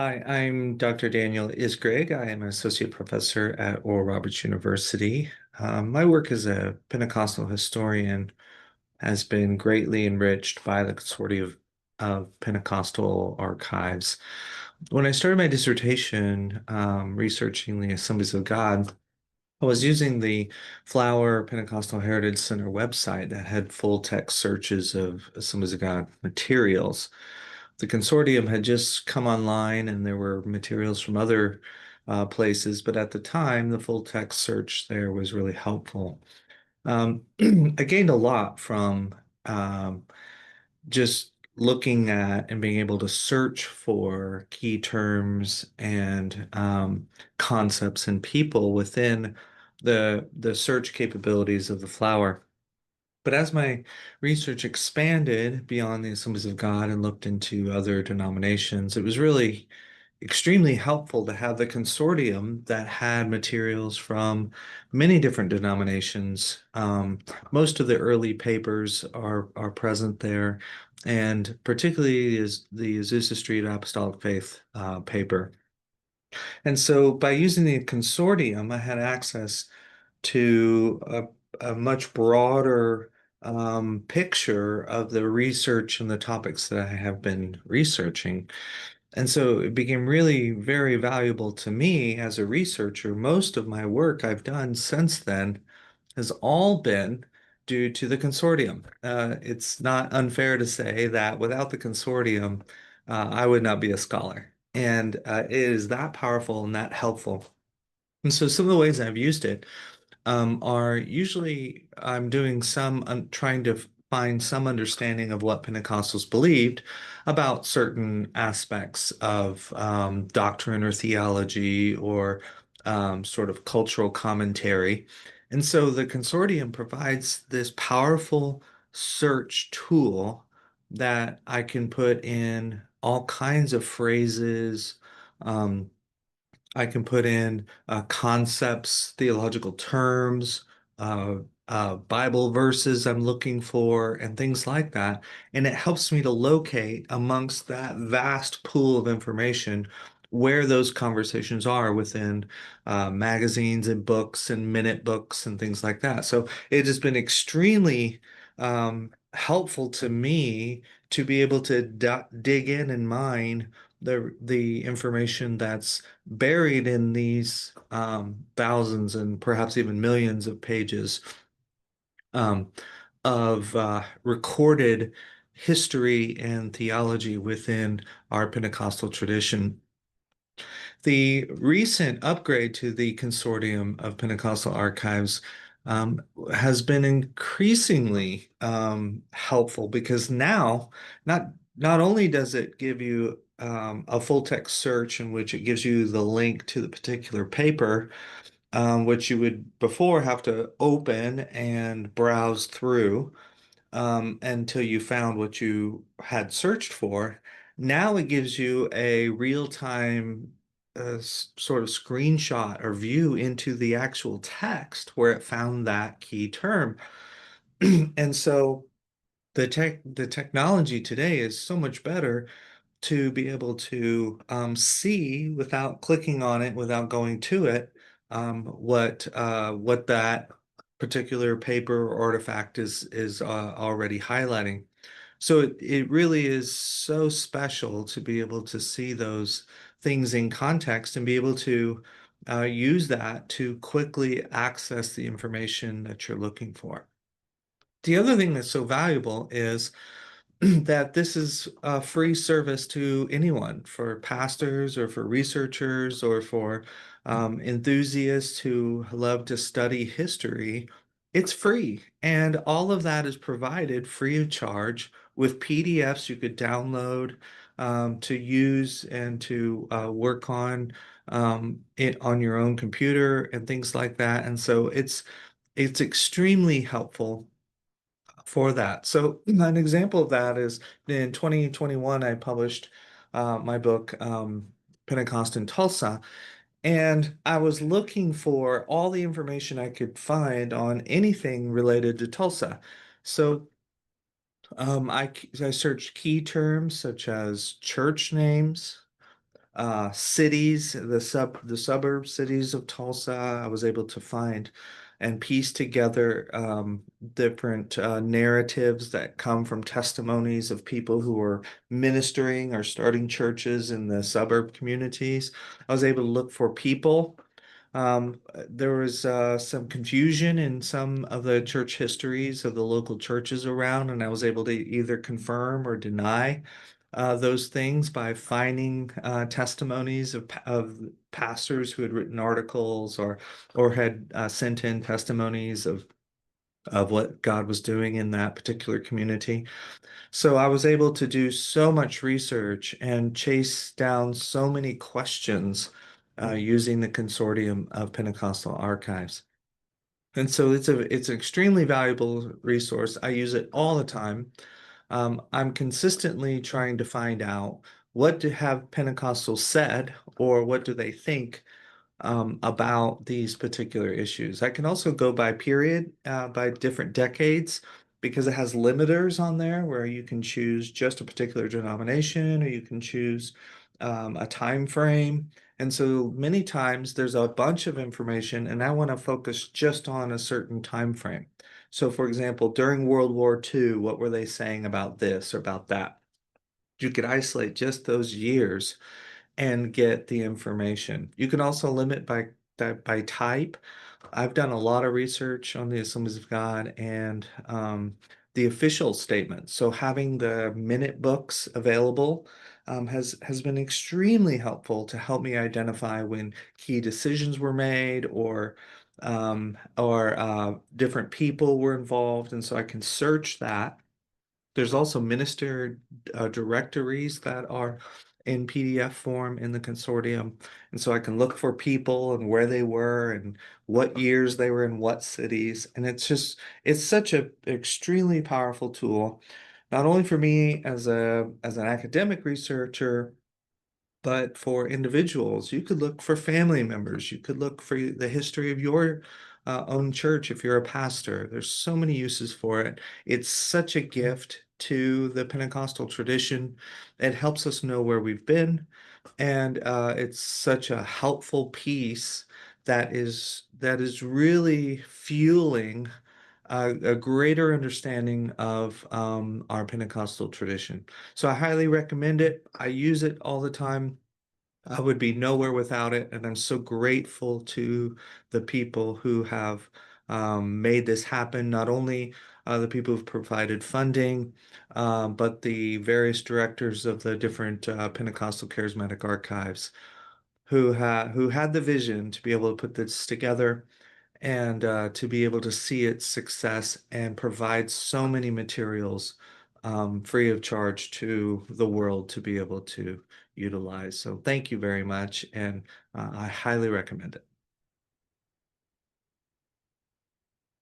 Hi, I'm Dr. Daniel Isgrigg. I am an associate professor at Oral Roberts University. My work as a Pentecostal historian has been greatly enriched by the Consortium of Pentecostal Archives. When I started my dissertation researching the Assemblies of God, I was using the Flower Pentecostal Heritage Center website that had full text searches of Assemblies of God materials. The consortium had just come online and there were materials from other places, but at the time, the full text search there was really helpful. I gained a lot from um, just looking at and being able to search for key terms and concepts and people within the search capabilities of the flower. But as my research expanded beyond the Assemblies of God and looked into other denominations, it was really extremely helpful to have the consortium that had materials from many different denominations. Most of the early papers are present there, and particularly is the Azusa Street Apostolic Faith paper. And so by using the consortium, I had access to a much broader picture of the research and the topics that I have been researching. And so it became really very valuable to me as a researcher. Most of my work I've done since then has all been due to the consortium. It's not unfair to say that without the consortium, I would not be a scholar. And it is that powerful and that helpful. And so some of the ways I've used it are usually I'm doing trying to find some understanding of what Pentecostals believed about certain aspects of doctrine or theology or sort of cultural commentary. And so the consortium provides this powerful search tool that I can put in all kinds of phrases, um, I can put in concepts, theological terms, uh, Bible verses I'm looking for, and things like that. And it helps me to locate amongst that vast pool of information where those conversations are within magazines and books and minute books and things like that. So it has been extremely helpful to me to be able to dig in and mine the information that's buried in these thousands and perhaps even millions of pages um, of recorded history and theology within our Pentecostal tradition. The recent upgrade to the Consortium of Pentecostal Archives um, has been increasingly helpful because now not only does it give you a full text search in which it gives you the link to the particular paper, which you would before have to open and browse through until you found what you had searched for. Now it gives you a real-time sort of screenshot or view into the actual text where it found that key term. And so the technology today is so much better to be able to see without clicking on it, without going to it, what that particular paper or artifact is already highlighting. So it really is so special to be able to see those things in context and be able to use that to quickly access the information that you're looking for. The other thing that's so valuable is that this is a free service to anyone, for pastors or for researchers or for enthusiasts who love to study history. It's free, and all of that is provided free of charge with PDFs you could download to use and to work on it on your own computer and things like that. And so it's extremely helpful for that. So an example of that is in 2021, I published my book, Pentecost in Tulsa, and I was looking for all the information I could find on anything related to Tulsa. So I searched key terms such as church names, cities, the suburb cities of Tulsa. I was able to find and piece together different narratives that come from testimonies of people who are ministering or starting churches in the suburb communities. I was able to look for people. There was some confusion in some of the church histories of the local churches around, and I was able to either confirm or deny those things by finding testimonies of pastors who had written articles or had sent in testimonies of what God was doing in that particular community. So I was able to do so much research and chase down so many questions using the Consortium of Pentecostal Archives. And so it's an extremely valuable resource. I use it all the time. I'm consistently trying to find out what do have Pentecostals said or what do they think about these particular issues. I can also go by period, by different decades, because it has limiters on there where you can choose just a particular denomination or you can choose a time frame. And so many times there's a bunch of information, and I want to focus just on a certain time frame. So, for example, during World War II, what were they saying about this or about that? You could isolate just those years and get the information. You can also limit by type. I've done a lot of research on the Assemblies of God and the official statements. So having the minute books available has been extremely helpful to help me identify when key decisions were made or different people were involved, and so I can search that. There's also minister directories that are in PDF form in the consortium. And so I can look for people and where they were and what years they were in what cities. And it's such a extremely powerful tool, not only for me as an academic researcher, but for individuals. You could look for family members. You could look for the history of your own church if you're a pastor. There's so many uses for it. It's such a gift to the Pentecostal tradition. It helps us know where we've been, and it's such a helpful piece that is really fueling a greater understanding of our Pentecostal tradition. So I highly recommend it. I use it all the time. I would be nowhere without it, and I'm so grateful to the people who have made this happen. Not only the people who've provided funding, but the various directors of the different Pentecostal Charismatic Archives who had the vision to be able to put this together and to be able to see its success and provide so many materials free of charge to the world to be able to utilize. So thank you very much, and I highly recommend it.